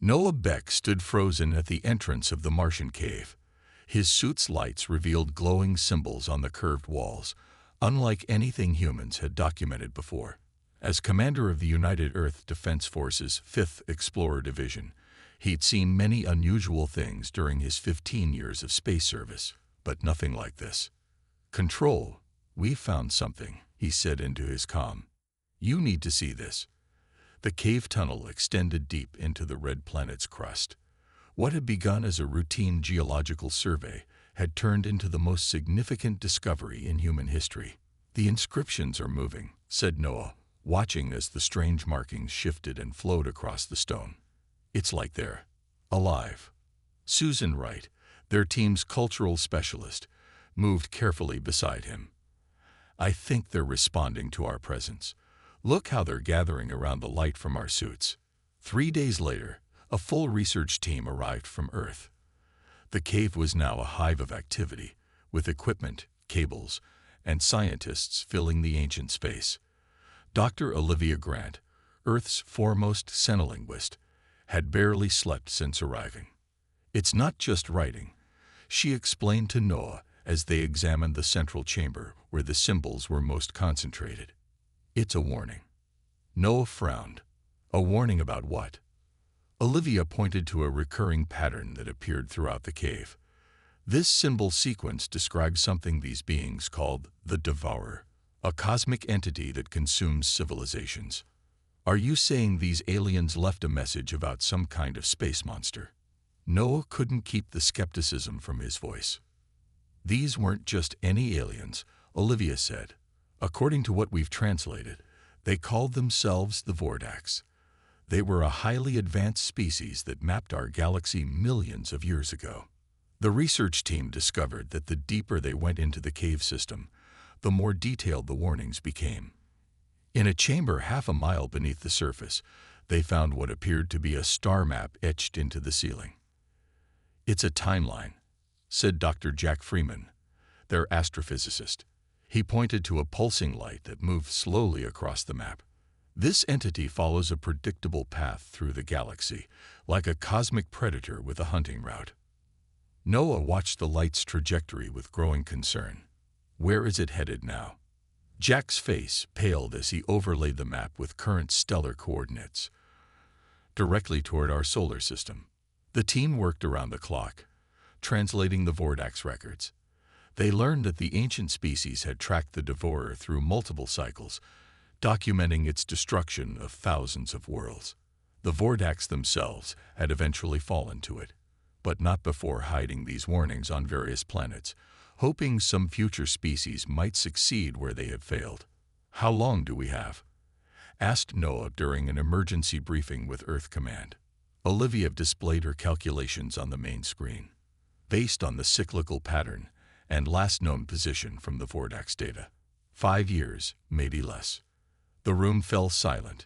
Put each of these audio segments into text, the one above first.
Noah Beck stood frozen at the entrance of the Martian cave. His suit's lights revealed glowing symbols on the curved walls, unlike anything humans had documented before. As commander of the United Earth Defense Force's 5th Explorer Division, he'd seen many unusual things during his 15 years of space service, but nothing like this. "Control, we found something," he said into his comm. "You need to see this." The cave tunnel extended deep into the red planet's crust. What had begun as a routine geological survey had turned into the most significant discovery in human history. "The inscriptions are moving," said Noah, watching as the strange markings shifted and flowed across the stone. "It's like they're alive." Susan Wright, their team's cultural specialist, moved carefully beside him. "I think they're responding to our presence. Look how they're gathering around the light from our suits." 3 days later, a full research team arrived from Earth. The cave was now a hive of activity, with equipment, cables, and scientists filling the ancient space. Dr. Olivia Grant, Earth's foremost xenolinguist, had barely slept since arriving. "It's not just writing," she explained to Noah as they examined the central chamber where the symbols were most concentrated. "It's a warning." Noah frowned. "A warning about what?" Olivia pointed to a recurring pattern that appeared throughout the cave. This symbol sequence describes something these beings called the Devourer, a cosmic entity that consumes civilizations. "Are you saying these aliens left a message about some kind of space monster?" Noah couldn't keep the skepticism from his voice. "These weren't just any aliens," Olivia said. "According to what we've translated, they called themselves the Vordax. They were a highly advanced species that mapped our galaxy millions of years ago." The research team discovered that the deeper they went into the cave system, the more detailed the warnings became. In a chamber half a mile beneath the surface, they found what appeared to be a star map etched into the ceiling. "It's a timeline," said Dr. Jack Freeman, their astrophysicist. He pointed to a pulsing light that moved slowly across the map. "This entity follows a predictable path through the galaxy, like a cosmic predator with a hunting route." Noah watched the light's trajectory with growing concern. "Where is it headed now?" Jack's face paled as he overlaid the map with current stellar coordinates. "Directly toward our solar system." The team worked around the clock, translating the Vordax records. They learned that the ancient species had tracked the Devourer through multiple cycles, documenting its destruction of thousands of worlds. The Vordax themselves had eventually fallen to it, but not before hiding these warnings on various planets, hoping some future species might succeed where they had failed. "How long do we have?" asked Noah during an emergency briefing with Earth Command. Olivia displayed her calculations on the main screen. "Based on the cyclical pattern and last known position from the Vordax data, 5 years, maybe less." The room fell silent.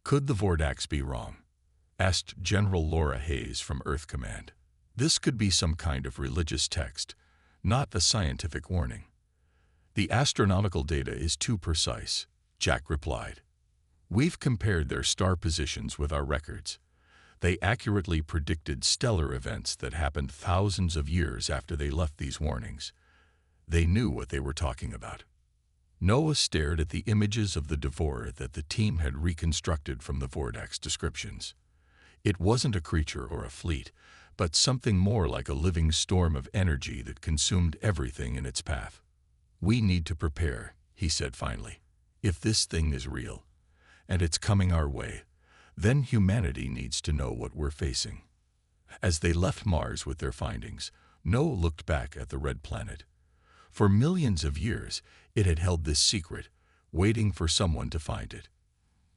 "Could the Vordax be wrong?" asked General Laura Hayes from Earth Command. "This could be some kind of religious text, not a scientific warning." "The astronomical data is too precise," Jack replied. "We've compared their star positions with our records. They accurately predicted stellar events that happened thousands of years after they left these warnings. They knew what they were talking about." Noah stared at the images of the Devourer that the team had reconstructed from the Vordax descriptions. It wasn't a creature or a fleet, but something more like a living storm of energy that consumed everything in its path. "We need to prepare," he said finally. "If this thing is real, and it's coming our way, then humanity needs to know what we're facing." As they left Mars with their findings, Noah looked back at the red planet. For millions of years, it had held this secret, waiting for someone to find it.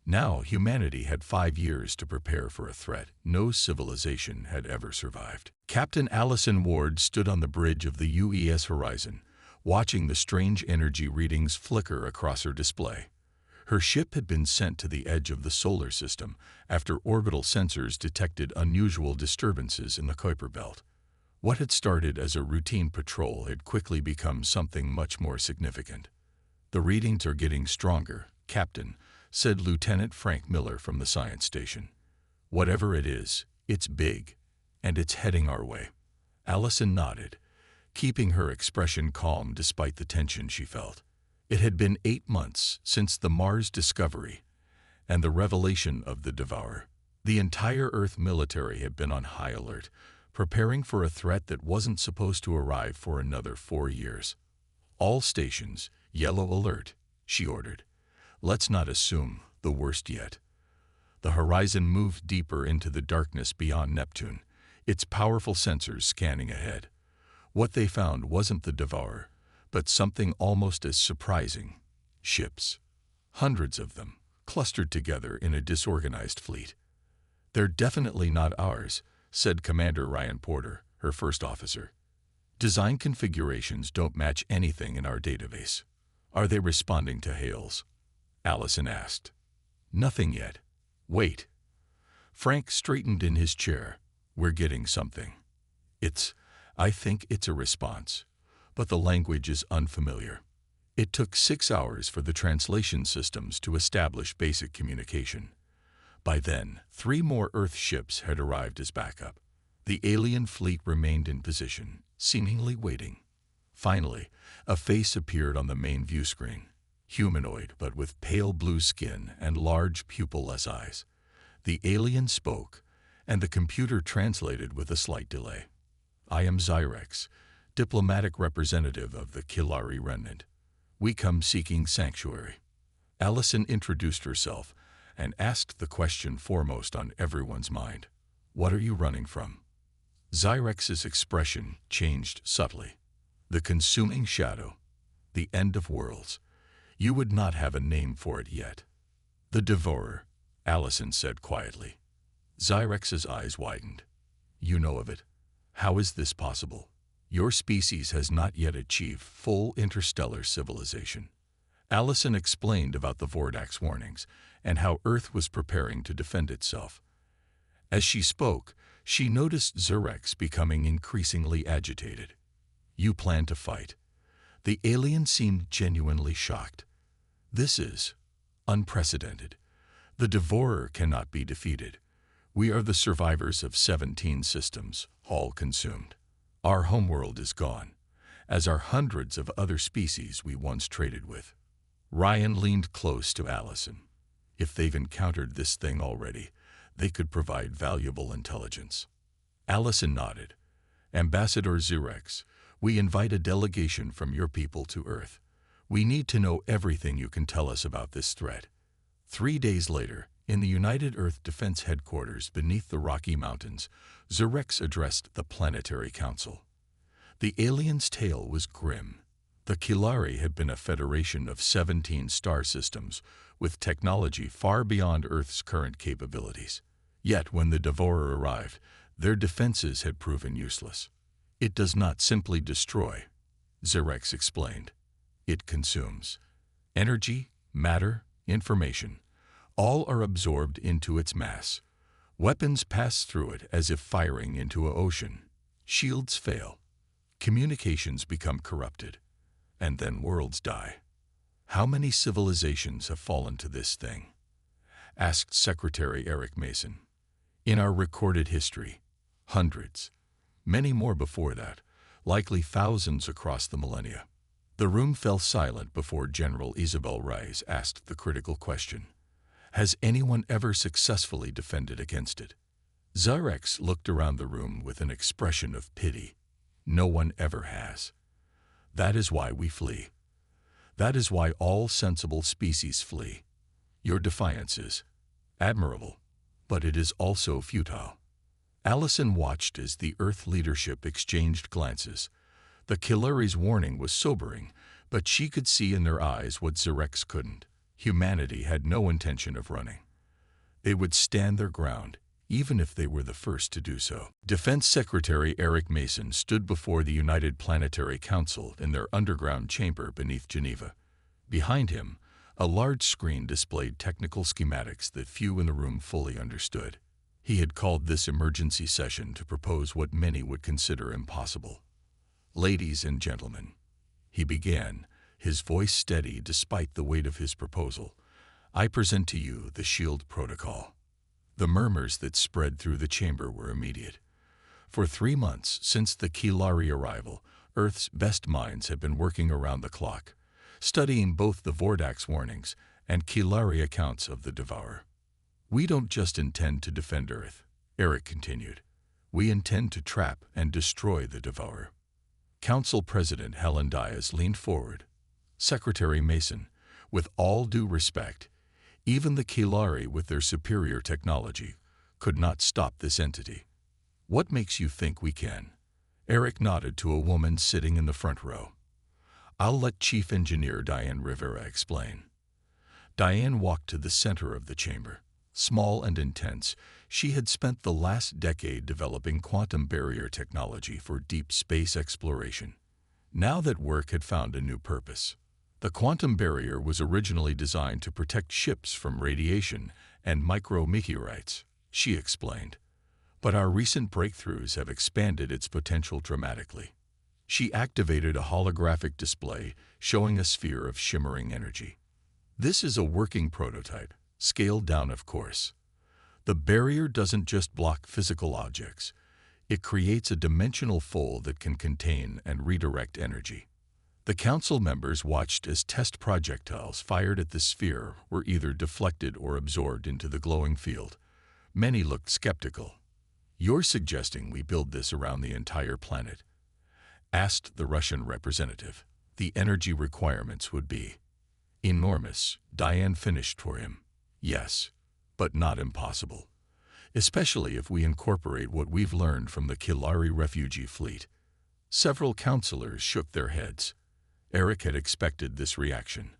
Now humanity had 5 years to prepare for a threat no civilization had ever survived. Captain Allison Ward stood on the bridge of the UES horizon, watching the strange energy readings flicker across her display. Her ship had been sent to the edge of the solar system after orbital sensors detected unusual disturbances in the Kuiper Belt. What had started as a routine patrol had quickly become something much more significant. "The readings are getting stronger, Captain," said Lieutenant Frank Miller from the science station. "Whatever it is, It's big, and it's heading our way. Allison nodded, keeping her expression calm despite the tension she felt. It had been 8 months since the Mars discovery and the revelation of the Devourer. The entire Earth military had been on high alert, preparing for a threat that wasn't supposed to arrive for another 4 years. All stations, yellow alert, she ordered. Let's not assume the worst yet. The horizon moved deeper into the darkness beyond Neptune, its powerful sensors scanning ahead. What they found wasn't the Devourer, but something almost as surprising: ships. Hundreds of them, clustered together in a disorganized fleet. "They're definitely not ours," said Commander Ryan Porter, her first officer. "Design configurations don't match anything in our database." "Are they responding to hails?" Allison asked. "Nothing yet. Wait." Frank straightened in his chair. "We're getting something. I think it's a response, but the language is unfamiliar." It took 6 hours for the translation systems to establish basic communication. By then, 3 more Earth ships had arrived as backup. The alien fleet remained in position, seemingly waiting. Finally, a face appeared on the main view screen. Humanoid, but with pale blue skin and large pupil-less eyes. The alien spoke, and the computer translated with a slight delay. "I am Zyrex, diplomatic representative of the Kilari remnant. We come seeking sanctuary." Allison introduced herself and asked the question foremost on everyone's mind. "What are you running from?" Zyrex's expression changed subtly. "The consuming shadow. The end of worlds. You would not have a name for it yet." "The Devourer," Allison said quietly. Zyrex's eyes widened. "You know of it? How is this possible? Your species has not yet achieved full interstellar civilization." Allison explained about the Vordak's warnings and how Earth was preparing to defend itself. As she spoke, she noticed Zyrex becoming increasingly agitated. "You plan to fight?" The alien seemed genuinely shocked. "This is unprecedented. The Devourer cannot be defeated. We are the survivors of 17 systems, all consumed. Our homeworld is gone, as are hundreds of other species we once traded with." Ryan leaned close to Allison. "If they've encountered this thing already, they could provide valuable intelligence." Allison nodded. "Ambassador Zyrex, we invite a delegation from your people to Earth. We need to know everything you can tell us about this threat." 3 days later, in the United Earth Defense Headquarters beneath the Rocky Mountains, Zyrex addressed the Planetary Council. The alien's tale was grim. The Kilari had been a federation of 17 star systems, with technology far beyond Earth's current capabilities. Yet when the Devourer arrived, their defenses had proven useless. "It does not simply destroy," Zyrex explained. "It consumes. Energy, matter, information. All are absorbed into its mass. Weapons pass through it as if firing into an ocean. Shields fail. Communications become corrupted. And then worlds die." "How many civilizations have fallen to this thing?" asked Secretary Eric Mason. "In our recorded history, hundreds. Many more before that, likely thousands across the millennia." The room fell silent before General Isabel Reyes asked the critical question. "Has anyone ever successfully defended against it?" Zyrex looked around the room with an expression of pity. "No one ever has. That is why we flee. That is why all sensible species flee. Your defiance is admirable, but it is also futile." Allison watched as the Earth leadership exchanged glances. The Kilari's warning was sobering, but she could see in their eyes what Zyrex couldn't. Humanity had no intention of running. They would stand their ground, even if they were the first to do so. Defense Secretary Eric Mason stood before the United Planetary Council in their underground chamber beneath Geneva. Behind him, a large screen displayed technical schematics that few in the room fully understood. He had called this emergency session to propose what many would consider impossible. "Ladies and gentlemen," he began, his voice steady despite the weight of his proposal, "I present to you the SHIELD Protocol. The murmurs that spread through the chamber were immediate. For 3 months since the Kilari arrival, Earth's best minds have been working around the clock, studying both the Vordak's warnings and Kilari accounts of the Devourer. We don't just intend to defend Earth, Eric continued. We intend to trap and destroy the Devourer. Council President Helen Dias leaned forward. Secretary Mason, with all due respect, even the Kilari with their superior technology could not stop this entity. What makes you think we can? Eric nodded to a woman sitting in the front row. I'll let Chief Engineer Diane Rivera explain. Diane walked to the center of the chamber. Small and intense, she had spent the last decade developing quantum barrier technology for deep space exploration. Now that work had found a new purpose. The quantum barrier was originally designed to protect ships from radiation and micrometeorites, she explained. But our recent breakthroughs have expanded its potential dramatically. She activated a holographic display showing a sphere of shimmering energy. This is a working prototype, scaled down of course. The barrier doesn't just block physical objects. It creates a dimensional fold that can contain and redirect energy. The council members watched as test projectiles fired at the sphere were either deflected or absorbed into the glowing field. Many looked skeptical. You're suggesting we build this around the entire planet? Asked the Russian representative. The energy requirements would be enormous, Diane finished for him. Yes, but not impossible. Especially if we incorporate what we've learned from the Kilari refugee fleet. Several councilors shook their heads. Eric had expected this reaction.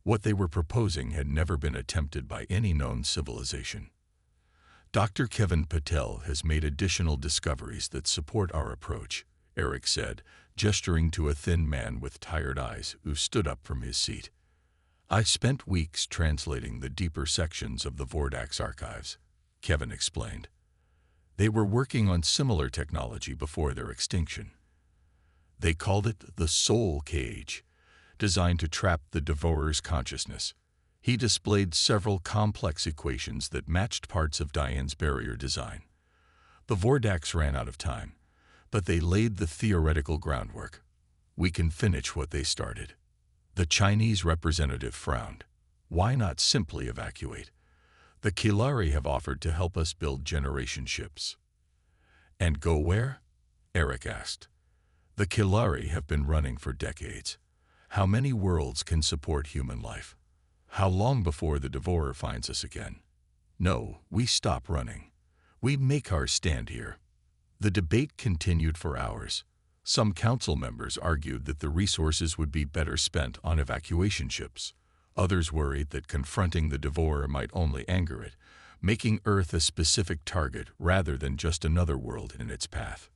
What they were proposing had never been attempted by any known civilization. Dr. Kevin Patel has made additional discoveries that support our approach, Eric said, gesturing to a thin man with tired eyes who stood up from his seat. I spent weeks translating the deeper sections of the Vordak's archives, Kevin explained. They were working on similar technology before their extinction. They called it the Soul Cage, designed to trap the Devourer's consciousness. He displayed several complex equations that matched parts of Diane's barrier design. The Vordak's ran out of time, but they laid the theoretical groundwork. We can finish what they started. The Chinese representative frowned. Why not simply evacuate? The Kilari have offered to help us build generation ships. And go where? Eric asked. The Kilari have been running for decades. How many worlds can support human life? How long before the Devourer finds us again? No, we stop running. We make our stand here. The debate continued for hours. Some council members argued that the resources would be better spent on evacuation ships. Others worried that confronting the Devourer might only anger it, making Earth a specific target rather than just another world in its path.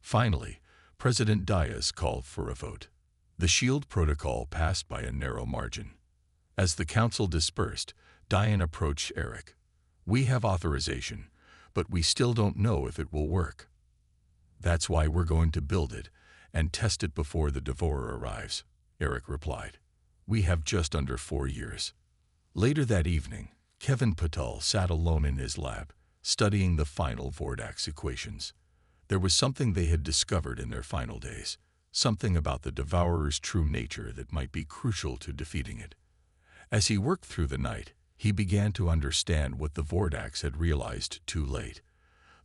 Finally, President Dias called for a vote. The SHIELD protocol passed by a narrow margin. As the council dispersed, Diane approached Eric. We have authorization, but we still don't know if it will work. That's why we're going to build it and test it before the Devourer arrives, Eric replied. We have just under 4 years. Later that evening, Kevin Patel sat alone in his lab, studying the final Vordak's equations. There was something they had discovered in their final days, something about the Devourer's true nature that might be crucial to defeating it. As he worked through the night, he began to understand what the Vordak's had realized too late.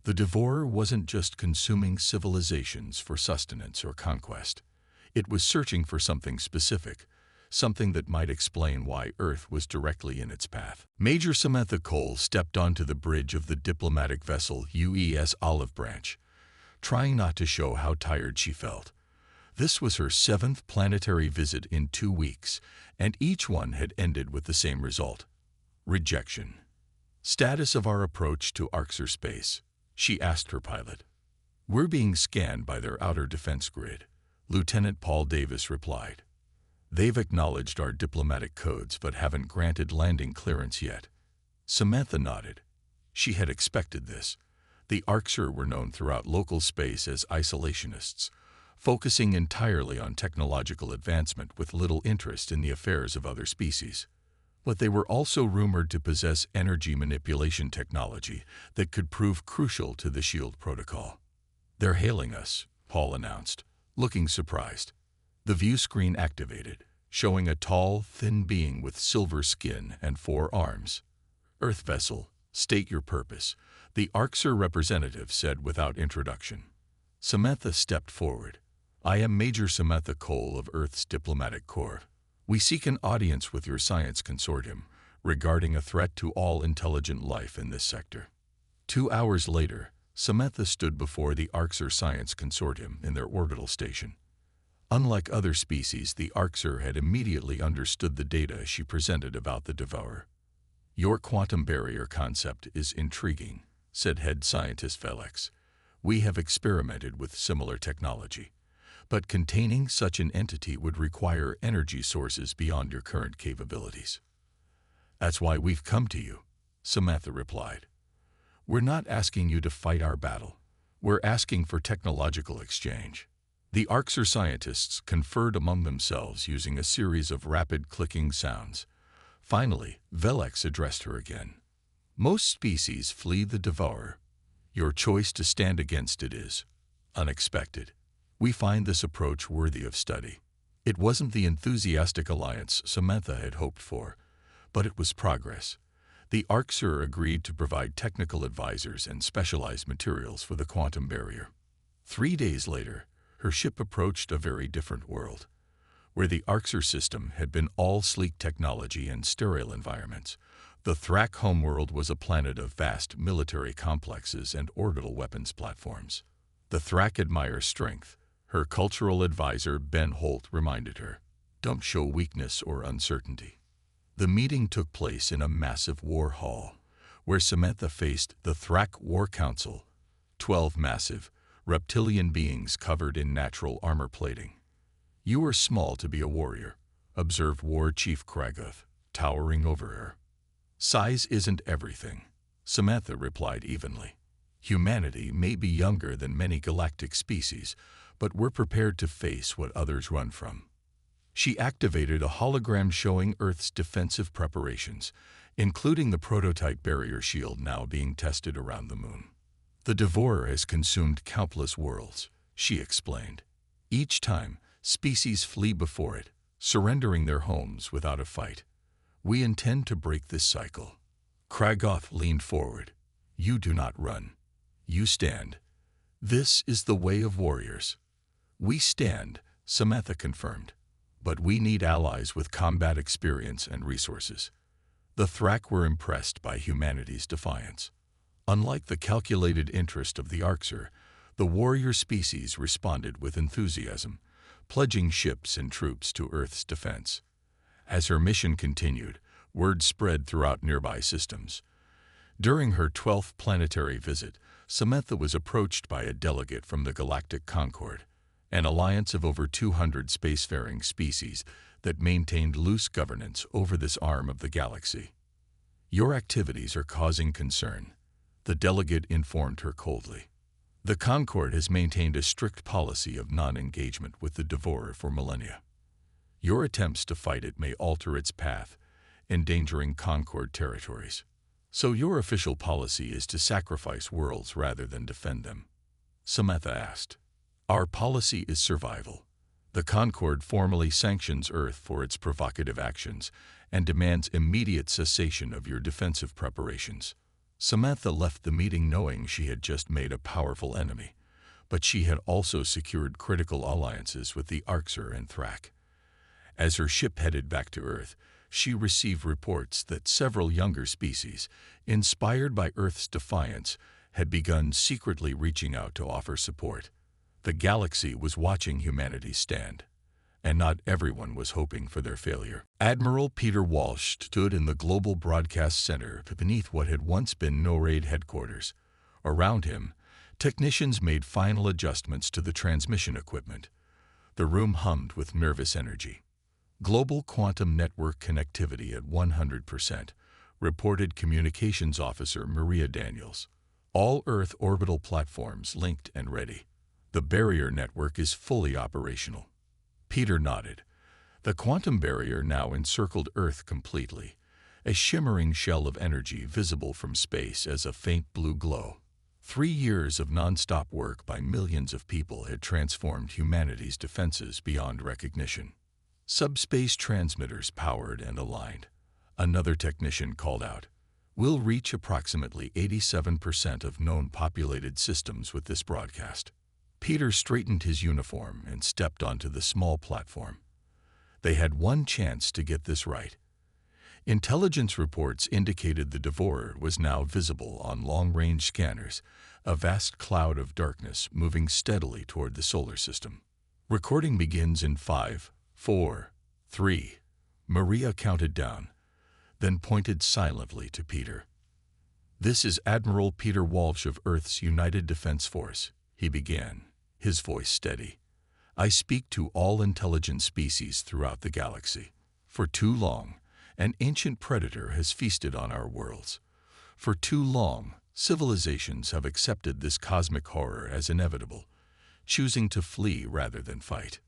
The Devourer wasn't just consuming civilizations for sustenance or conquest. It was searching for something specific, something that might explain why Earth was directly in its path. Major Samantha Cole stepped onto the bridge of the diplomatic vessel UES Olive Branch, trying not to show how tired she felt. This was her 7th planetary visit in 2 weeks, and each one had ended with the same result: rejection. Status of our approach to Arxer space, she asked her pilot. We're being scanned by their outer defense grid, Lieutenant Paul Davis replied. They've acknowledged our diplomatic codes but haven't granted landing clearance yet. Samantha nodded. She had expected this. The Arxer were known throughout local space as isolationists, focusing entirely on technological advancement with little interest in the affairs of other species. But they were also rumored to possess energy manipulation technology that could prove crucial to the SHIELD protocol. "They're hailing us," Paul announced, looking surprised. The view screen activated, showing a tall, thin being with silver skin and 4 arms. "Earth vessel, state your purpose," the Arxer representative said without introduction. Samantha stepped forward. "I am Major Samantha Cole of Earth's Diplomatic Corps. We seek an audience with your science consortium regarding a threat to all intelligent life in this sector." 2 hours later, Samantha stood before the Arxer Science Consortium in their orbital station. Unlike other species, the Arxer had immediately understood the data she presented about the Devourer. "Your quantum barrier concept is intriguing," said head scientist Felix. "We have experimented with similar technology, but containing such an entity would require energy sources beyond your current capabilities." "That's why we've come to you," Samantha replied. "We're not asking you to fight our battle. We're asking for technological exchange." The Arxer scientists conferred among themselves using a series of rapid clicking sounds. Finally, Velix addressed her again. "Most species flee the Devourer. Your choice to stand against it is unexpected. We find this approach worthy of study." It wasn't the enthusiastic alliance Samantha had hoped for, but it was progress. The Arxer agreed to provide technical advisors and specialized materials for the quantum barrier. 3 days later, her ship approached a very different world. Where the Arxer system had been all sleek technology and sterile environments, the Thrak homeworld was a planet of vast military complexes and orbital weapons platforms. The Thrak admire strength, her cultural advisor Ben Holt reminded her. "Don't show weakness or uncertainty." The meeting took place in a massive war hall, where Samantha faced the Thrak War Council, 12 massive, reptilian beings covered in natural armor plating. "You are small to be a warrior," observed War Chief Kragoth, towering over her. "Size isn't everything," Samantha replied evenly. "Humanity may be younger than many galactic species, but we're prepared to face what others run from." She activated a hologram showing Earth's defensive preparations, including the prototype barrier shield now being tested around the moon. "The Devourer has consumed countless worlds," she explained. "Each time, species flee before it, surrendering their homes without a fight. We intend to break this cycle." Kragoth leaned forward. "You do not run. You stand. This is the way of warriors." "We stand," Samantha confirmed. "But we need allies with combat experience and resources." The Thrak were impressed by humanity's defiance. Unlike the calculated interest of the Arxer, the warrior species responded with enthusiasm, pledging ships and troops to Earth's defense. As her mission continued, word spread throughout nearby systems. During her 12th planetary visit, Samantha was approached by a delegate from the Galactic Concord, an alliance of over 200 spacefaring species that maintained loose governance over this arm of the galaxy. "Your activities are causing concern," the delegate informed her coldly. "The Concord has maintained a strict policy of non-engagement with the Devourer for millennia. Your attempts to fight it may alter its path, endangering Concord territories. So your official policy is to sacrifice worlds rather than defend them?" Samantha asked. "Our policy is survival. The Concord formally sanctions Earth for its provocative actions and demands immediate cessation of your defensive preparations." Samantha left the meeting knowing she had just made a powerful enemy, but she had also secured critical alliances with the Arxer and Thrak. As her ship headed back to Earth, she received reports that several younger species, inspired by Earth's defiance, had begun secretly reaching out to offer support. The galaxy was watching humanity stand, and not everyone was hoping for their failure. Admiral Peter Walsh stood in the Global Broadcast Center beneath what had once been NORAD headquarters. Around him, technicians made final adjustments to the transmission equipment. The room hummed with nervous energy. "Global quantum network connectivity at 100%, reported Communications Officer Maria Daniels. "All Earth orbital platforms linked and ready. The barrier network is fully operational." Peter nodded. The quantum barrier now encircled Earth completely, a shimmering shell of energy visible from space as a faint blue glow. 3 years of non-stop work by millions of people had transformed humanity's defenses beyond recognition. Subspace transmitters powered and aligned. Another technician called out, "We'll reach approximately 87% of known populated systems with this broadcast." Peter straightened his uniform and stepped onto the small platform. They had one chance to get this right. Intelligence reports indicated the Devourer was now visible on long-range scanners, a vast cloud of darkness moving steadily toward the solar system. Recording begins in 5, 4, 3. Maria counted down, then pointed silently to Peter. "This is Admiral Peter Walsh of Earth's United Defense Force," he began, his voice steady. "I speak to all intelligent species throughout the galaxy. For too long, an ancient predator has feasted on our worlds. For too long, civilizations have accepted this cosmic horror as inevitable, choosing to flee rather than fight."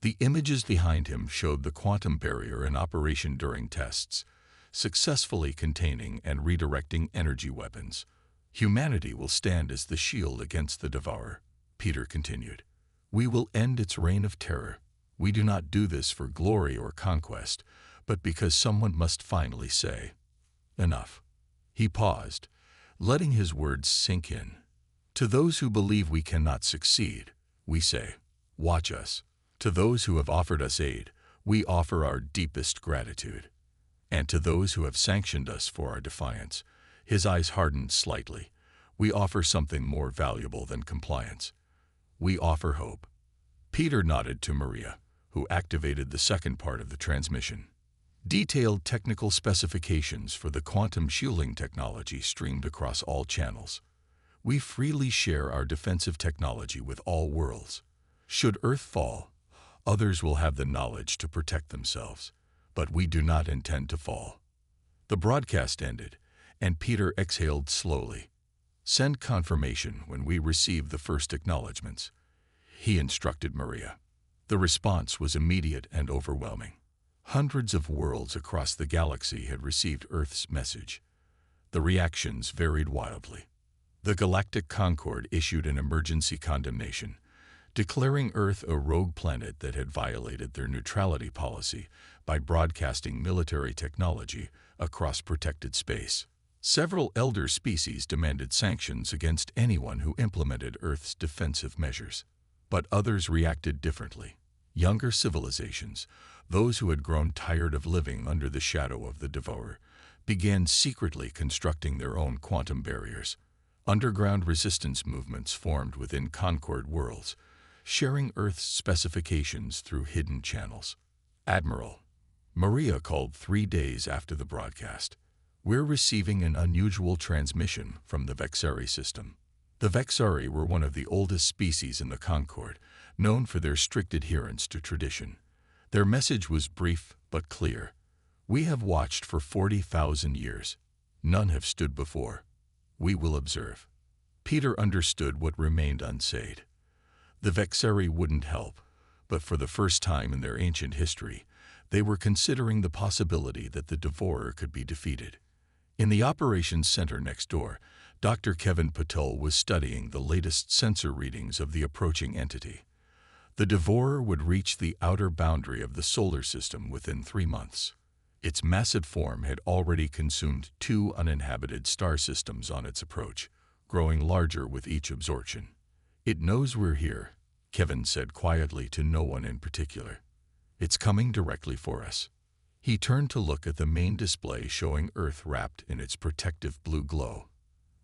The images behind him showed the quantum barrier in operation during tests, successfully containing and redirecting energy weapons. "Humanity will stand as the shield against the Devourer," Peter continued. "We will end its reign of terror. We do not do this for glory or conquest, but because someone must finally say, 'Enough.'" He paused, letting his words sink in. "To those who believe we cannot succeed, we say, 'Watch us.' To those who have offered us aid, we offer our deepest gratitude. And to those who have sanctioned us for our defiance," his eyes hardened slightly, "we offer something more valuable than compliance. We offer hope." Peter nodded to Maria, who activated the second part of the transmission. Detailed technical specifications for the quantum shielding technology streamed across all channels. "We freely share our defensive technology with all worlds. Should Earth fall, others will have the knowledge to protect themselves, but we do not intend to fall." The broadcast ended, and Peter exhaled slowly. "Send confirmation when we receive the first acknowledgments," he instructed Maria. The response was immediate and overwhelming. Hundreds of worlds across the galaxy had received Earth's message. The reactions varied wildly. The Galactic Concord issued an emergency condemnation, declaring Earth a rogue planet that had violated their neutrality policy by broadcasting military technology across protected space. Several elder species demanded sanctions against anyone who implemented Earth's defensive measures. But others reacted differently. Younger civilizations, those who had grown tired of living under the shadow of the Devourer, began secretly constructing their own quantum barriers. Underground resistance movements formed within Concord worlds, sharing Earth's specifications through hidden channels. "Admiral," Maria called 3 days after the broadcast, "we're receiving an unusual transmission from the Vexari system." The Vexari were one of the oldest species in the Concord, known for their strict adherence to tradition. Their message was brief but clear. "We have watched for 40,000 years. None have stood before. We will observe." Peter understood what remained unsaid. The Vexari wouldn't help, but for the first time in their ancient history, they were considering the possibility that the Devourer could be defeated. In the operations center next door, Dr. Kevin Patel was studying the latest sensor readings of the approaching entity. The Devourer would reach the outer boundary of the solar system within 3 months. Its massive form had already consumed 2 uninhabited star systems on its approach, growing larger with each absorption. "It knows we're here," Kevin said quietly to no one in particular. "It's coming directly for us." He turned to look at the main display showing Earth wrapped in its protective blue glow.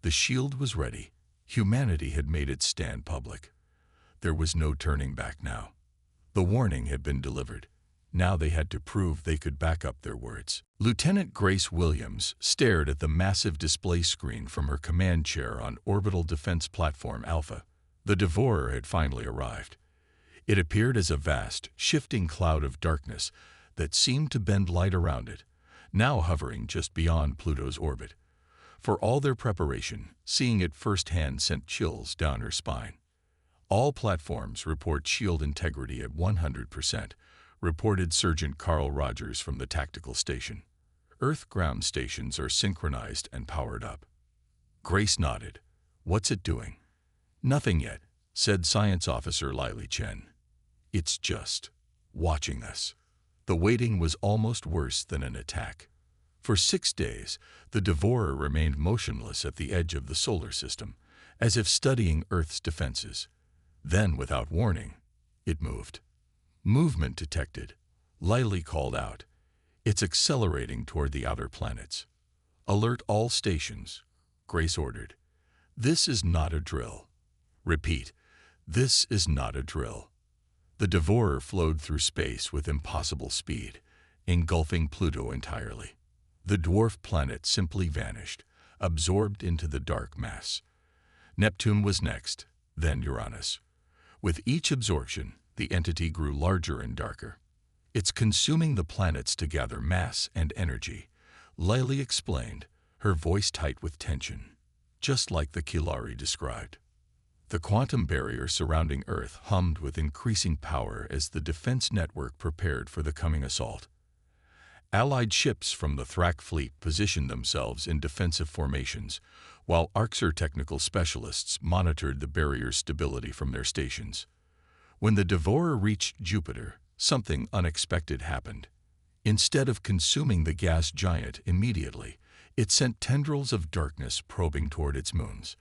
The shield was ready. Humanity had made its stand public. There was no turning back now. The warning had been delivered. Now they had to prove they could back up their words. Lieutenant Grace Williams stared at the massive display screen from her command chair on Orbital Defense Platform Alpha. The Devourer had finally arrived. It appeared as a vast, shifting cloud of darkness that seemed to bend light around it, now hovering just beyond Pluto's orbit. For all their preparation, seeing it firsthand sent chills down her spine. "All platforms report shield integrity at 100%, reported Sergeant Carl Rogers from the tactical station. Earth ground stations are synchronized and powered up. Grace nodded. What's it doing? Nothing yet, said Science Officer Lily Chen. It's just watching us. The waiting was almost worse than an attack. For 6 days, the Devourer remained motionless at the edge of the solar system, as if studying Earth's defenses. Then, without warning, it moved. Movement detected. Lily called out. It's accelerating toward the outer planets. Alert all stations, Grace ordered. This is not a drill. Repeat, this is not a drill. The Devourer flowed through space with impossible speed, engulfing Pluto entirely. The dwarf planet simply vanished, absorbed into the dark mass. Neptune was next, then Uranus. With each absorption, the entity grew larger and darker. It's consuming the planets to gather mass and energy, Lily explained, her voice tight with tension, just like the Kilari described. The quantum barrier surrounding Earth hummed with increasing power as the defense network prepared for the coming assault. Allied ships from the Thrak fleet positioned themselves in defensive formations, while Arxer technical specialists monitored the barrier's stability from their stations. When the Devourer reached Jupiter, something unexpected happened. Instead of consuming the gas giant immediately, it sent tendrils of darkness probing toward its moons.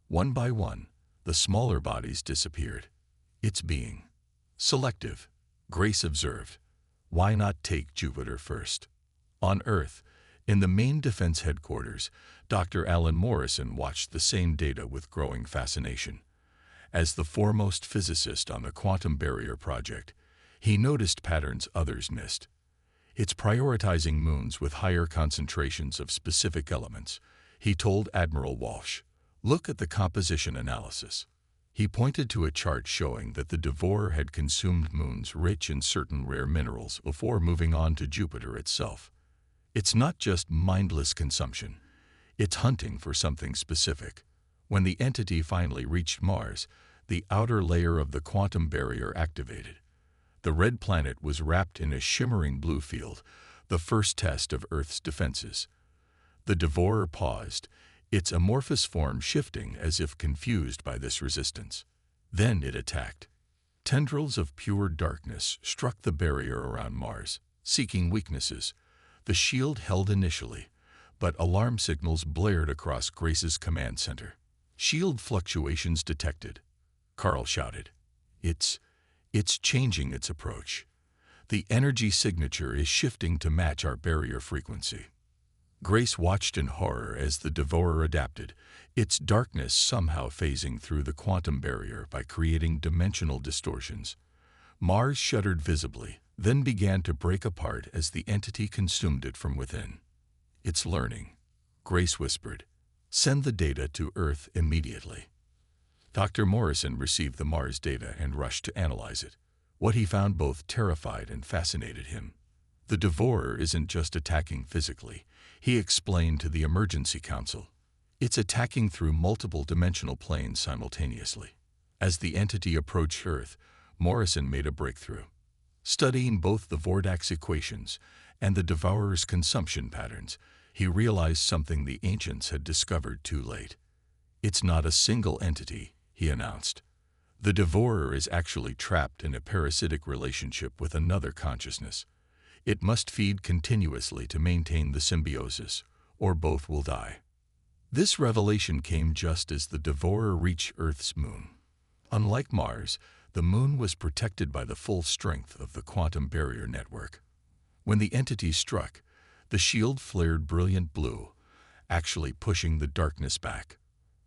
One by one, the smaller bodies disappeared. It's being selective, Grace observed. Why not take Jupiter first? On Earth, in the main defense headquarters, Dr. Alan Morrison watched the same data with growing fascination. As the foremost physicist on the quantum barrier project, he noticed patterns others missed. It's prioritizing moons with higher concentrations of specific elements, he told Admiral Walsh. Look at the composition analysis. He pointed to a chart showing that the Devourer had consumed moons rich in certain rare minerals before moving on to Jupiter itself. It's not just mindless consumption. It's hunting for something specific. When the entity finally reached Mars, the outer layer of the quantum barrier activated. The red planet was wrapped in a shimmering blue field, the first test of Earth's defenses. The Devourer paused, its amorphous form shifting as if confused by this resistance. Then it attacked. Tendrils of pure darkness struck the barrier around Mars, seeking weaknesses. The shield held initially, but alarm signals blared across Grace's command center. Shield fluctuations detected, Carl shouted. It's changing its approach. The energy signature is shifting to match our barrier frequency. Grace watched in horror as the Devourer adapted, its darkness somehow phasing through the quantum barrier by creating dimensional distortions. Mars shuddered visibly, then began to break apart as the entity consumed it from within. It's learning, Grace whispered. Send the data to Earth immediately. Dr. Morrison received the Mars data and rushed to analyze it. What he found both terrified and fascinated him. The Devourer isn't just attacking physically, he explained to the Emergency Council. It's attacking through multiple dimensional planes simultaneously. As the entity approached Earth, Morrison made a breakthrough. Studying both the Vordax equations and the Devourer's consumption patterns, he realized something the ancients had discovered too late. It's not a single entity, he announced. The Devourer is actually trapped in a parasitic relationship with another consciousness. It must feed continuously to maintain the symbiosis, or both will die. This revelation came just as the Devourer reached Earth's moon. Unlike Mars, the moon was protected by the full strength of the quantum barrier network. When the entity struck, the shield flared brilliant blue, actually pushing the darkness back.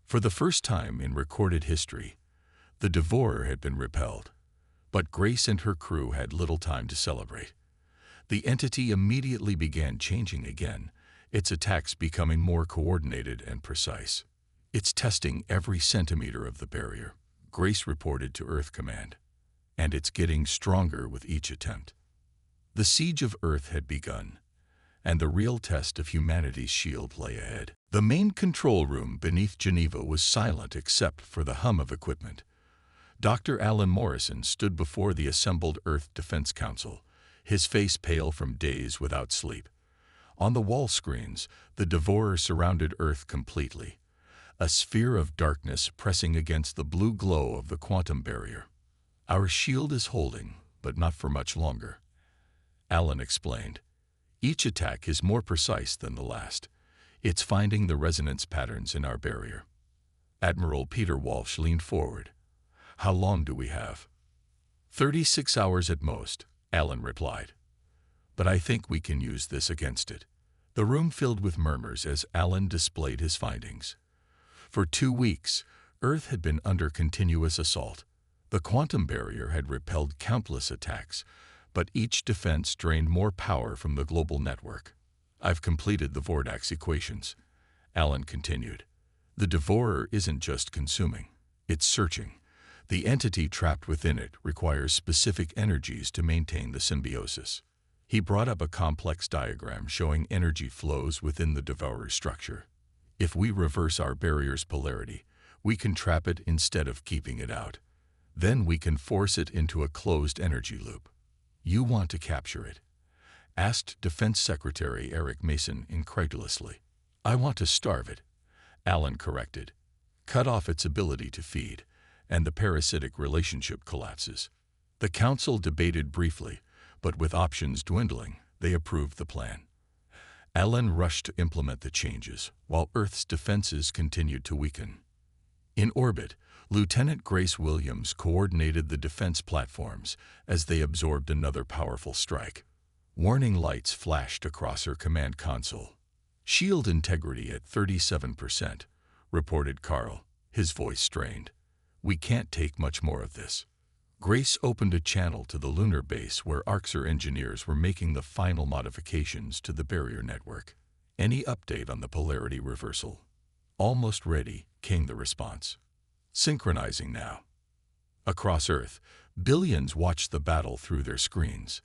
For the first time in recorded history, the Devourer had been repelled. But Grace and her crew had little time to celebrate. The entity immediately began changing again, its attacks becoming more coordinated and precise. It's testing every centimeter of the barrier, Grace reported to Earth Command. And it's getting stronger with each attempt. The siege of Earth had begun, and the real test of humanity's shield lay ahead. The main control room beneath Geneva was silent except for the hum of equipment. Dr. Alan Morrison stood before the assembled Earth Defense Council, his face pale from days without sleep. On the wall screens, the Devourer surrounded Earth completely, a sphere of darkness pressing against the blue glow of the quantum barrier. "Our shield is holding, but not for much longer," Alan explained. "Each attack is more precise than the last. It's finding the resonance patterns in our barrier." Admiral Peter Walsh leaned forward. "How long do we have?" 36 hours at most," Alan replied. "But I think we can use this against it." The room filled with murmurs as Alan displayed his findings. For 2 weeks, Earth had been under continuous assault. The quantum barrier had repelled countless attacks, but each defense drained more power from the global network. "I've completed the Vordax equations," Alan continued. "The Devourer isn't just consuming, it's searching. The entity trapped within it requires specific energies to maintain the symbiosis." He brought up a complex diagram showing energy flows within the Devourer's structure. "If we reverse our barrier's polarity, we can trap it instead of keeping it out. Then we can force it into a closed energy loop." "You want to capture it?" asked Defense Secretary Eric Mason incredulously. "I want to starve it," Alan corrected. "Cut off its ability to feed, and the parasitic relationship collapses." The council debated briefly, but with options dwindling, they approved the plan. Alan rushed to implement the changes, while Earth's defenses continued to weaken. In orbit, Lieutenant Grace Williams coordinated the defense platforms as they absorbed another powerful strike. Warning lights flashed across her command console. "Shield integrity at 37%, reported Carl, his voice strained. "We can't take much more of this." Grace opened a channel to the lunar base where Orcs engineers were making the final modifications to the barrier network. "Any update on the polarity reversal?" "Almost ready," came the response. "Synchronizing now." Across Earth, billions watched the battle through their screens.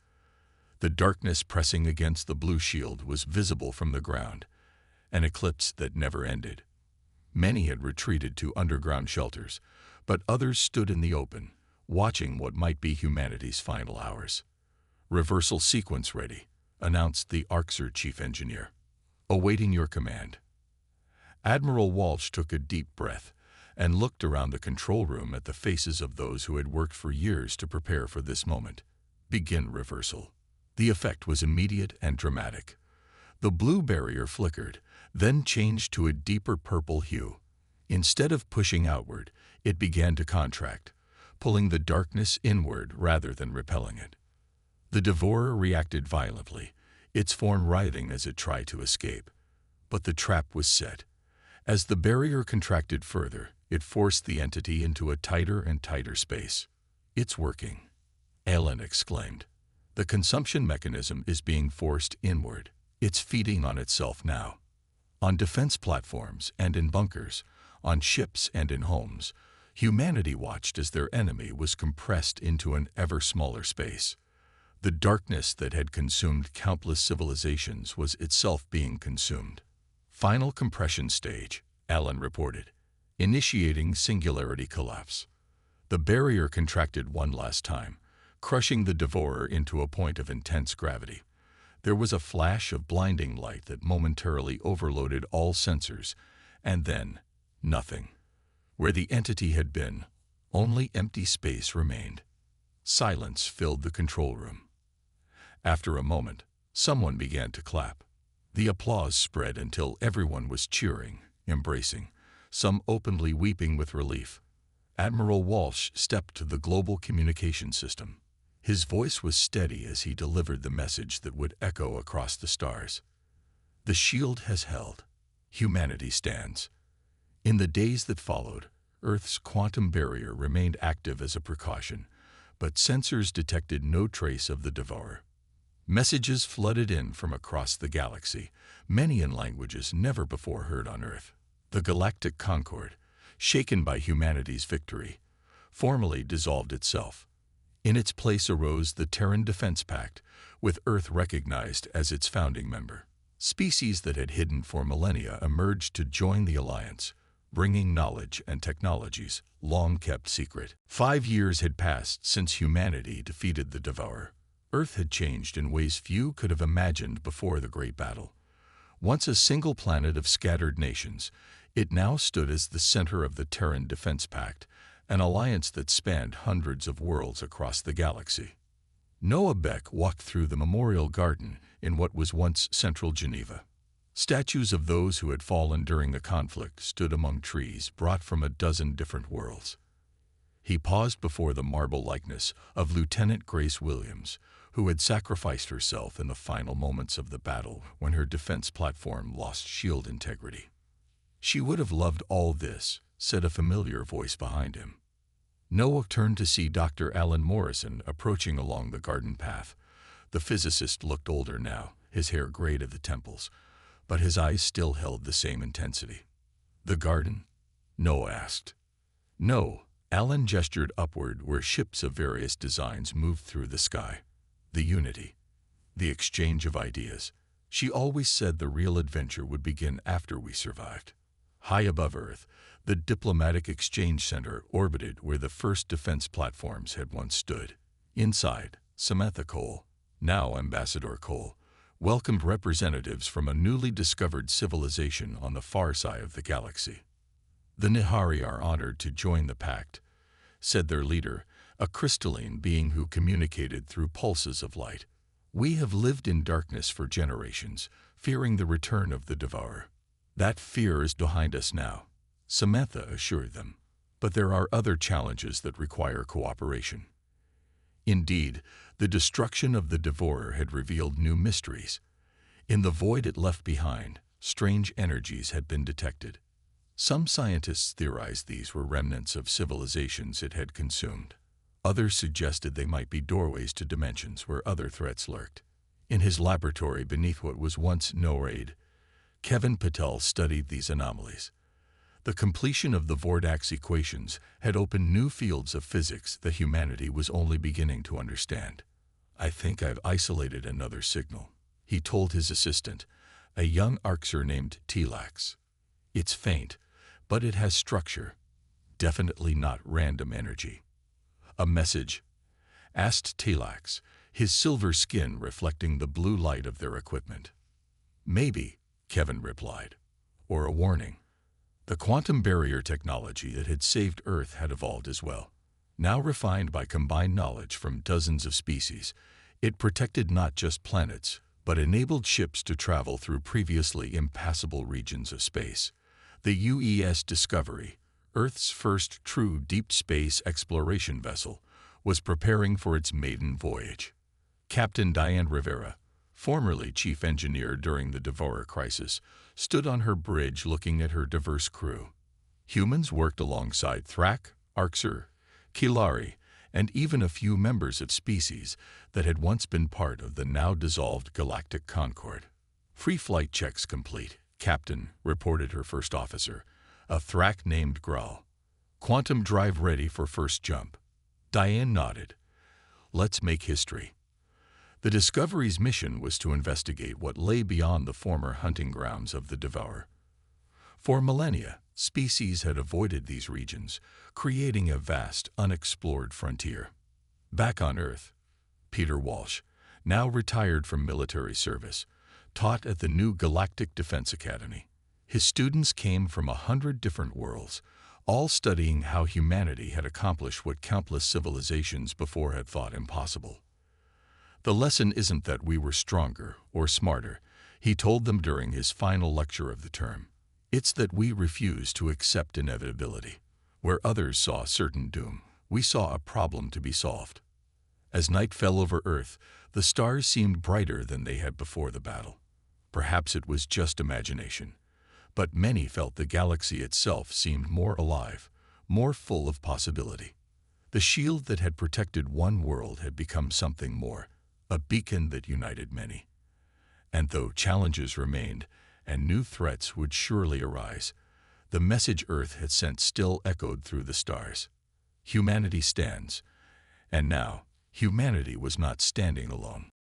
The darkness pressing against the blue shield was visible from the ground, an eclipse that never ended. Many had retreated to underground shelters, but others stood in the open, watching what might be humanity's final hours. "Reversal sequence ready," announced the Orcs chief engineer. "Awaiting your command." Admiral Walsh took a deep breath and looked around the control room at the faces of those who had worked for years to prepare for this moment. "Begin reversal." The effect was immediate and dramatic. The blue barrier flickered, then changed to a deeper purple hue. Instead of pushing outward, it began to contract, pulling the darkness inward rather than repelling it. The Devourer reacted violently, its form writhing as it tried to escape. But the trap was set. As the barrier contracted further, it forced the entity into a tighter and tighter space. "It's working," Alan exclaimed. "The consumption mechanism is being forced inward. It's feeding on itself now." On defense platforms and in bunkers, on ships and in homes, humanity watched as their enemy was compressed into an ever smaller space. The darkness that had consumed countless civilizations was itself being consumed. "Final compression stage," Alan reported, initiating singularity collapse. The barrier contracted one last time, crushing the Devourer into a point of intense gravity. There was a flash of blinding light that momentarily overloaded all sensors, and then nothing. Where the entity had been, only empty space remained. Silence filled the control room. After a moment, someone began to clap. The applause spread until everyone was cheering, embracing, some openly weeping with relief. Admiral Walsh stepped to the global communication system. His voice was steady as he delivered the message that would echo across the stars. "The shield has held. Humanity stands." In the days that followed, Earth's quantum barrier remained active as a precaution, but sensors detected no trace of the Devourer. Messages flooded in from across the galaxy, many in languages never before heard on Earth. The Galactic Concord, shaken by humanity's victory, formally dissolved itself. In its place arose the Terran Defense Pact, with Earth recognized as its founding member. Species that had hidden for millennia emerged to join the alliance, bringing knowledge and technologies long kept secret. 5 years had passed since humanity defeated the Devourer. Earth had changed in ways few could have imagined before the Great Battle. Once a single planet of scattered nations, it now stood as the center of the Terran Defense Pact, an alliance that spanned hundreds of worlds across the galaxy. Noah Beck walked through the Memorial Garden in what was once central Geneva. Statues of those who had fallen during the conflict stood among trees brought from a dozen different worlds. He paused before the marble likeness of Lieutenant Grace Williams, who had sacrificed herself in the final moments of the battle when her defense platform lost shield integrity. "She would have loved all this," said a familiar voice behind him. Noah turned to see Dr. Alan Morrison approaching along the garden path. The physicist looked older now, his hair grayed at the temples, but his eyes still held the same intensity. "The garden?" Noah asked. "No." Alan gestured upward where ships of various designs moved through the sky. "The unity. The exchange of ideas. She always said the real adventure would begin after we survived." High above Earth, the diplomatic exchange center orbited where the first defense platforms had once stood. Inside, Samantha Cole, now Ambassador Cole, welcomed representatives from a newly discovered civilization on the far side of the galaxy. "The Nihari are honored to join the pact," said their leader, a crystalline being who communicated through pulses of light. "We have lived in darkness for generations, fearing the return of the Devourer. That fear is behind us now," Samantha assured them. "But there are other challenges that require cooperation." Indeed, the destruction of the Devourer had revealed new mysteries. In the void it left behind, strange energies had been detected. Some scientists theorized these were remnants of civilizations it had consumed. Others suggested they might be doorways to dimensions where other threats lurked. In his laboratory beneath what was once Noraid, Kevin Patel studied these anomalies. The completion of the Vordak's equations had opened new fields of physics that humanity was only beginning to understand. "I think I've isolated another signal," he told his assistant, a young Arxer named Telax. "It's faint, but it has structure. Definitely not random energy." "A message?" asked Telax, his silver skin reflecting the blue light of their equipment. "Maybe," Kevin replied. "Or a warning." The quantum barrier technology that had saved Earth had evolved as well. Now refined by combined knowledge from dozens of species, it protected not just planets, but enabled ships to travel through previously impassable regions of space. The UES Discovery, Earth's first true deep space exploration vessel, was preparing for its maiden voyage. Captain Diane Rivera, formerly chief engineer during the Devourer crisis, stood on her bridge looking at her diverse crew. Humans worked alongside Thrak, Arxer, Kilari, and even a few members of species that had once been part of the now-dissolved Galactic Concord. "Free flight checks complete," Captain reported her first officer, a Thrak named Graal. "Quantum drive ready for first jump." Diane nodded. "Let's make history." The Discovery's mission was to investigate what lay beyond the former hunting grounds of the Devourer. For millennia, species had avoided these regions, creating a vast, unexplored frontier. Back on Earth, Peter Walsh, now retired from military service, taught at the new Galactic Defense Academy. His students came from 100 different worlds, all studying how humanity had accomplished what countless civilizations before had thought impossible. "The lesson isn't that we were stronger or smarter," he told them during his final lecture of the term. "It's that we refused to accept inevitability. Where others saw certain doom, we saw a problem to be solved." As night fell over Earth, the stars seemed brighter than they had before the battle. Perhaps it was just imagination, but many felt the galaxy itself seemed more alive, more full of possibility. The shield that had protected one world had become something more, a beacon that united many. And though challenges remained, and new threats would surely arise, the message Earth had sent still echoed through the stars. Humanity stands, and now humanity was not standing alone.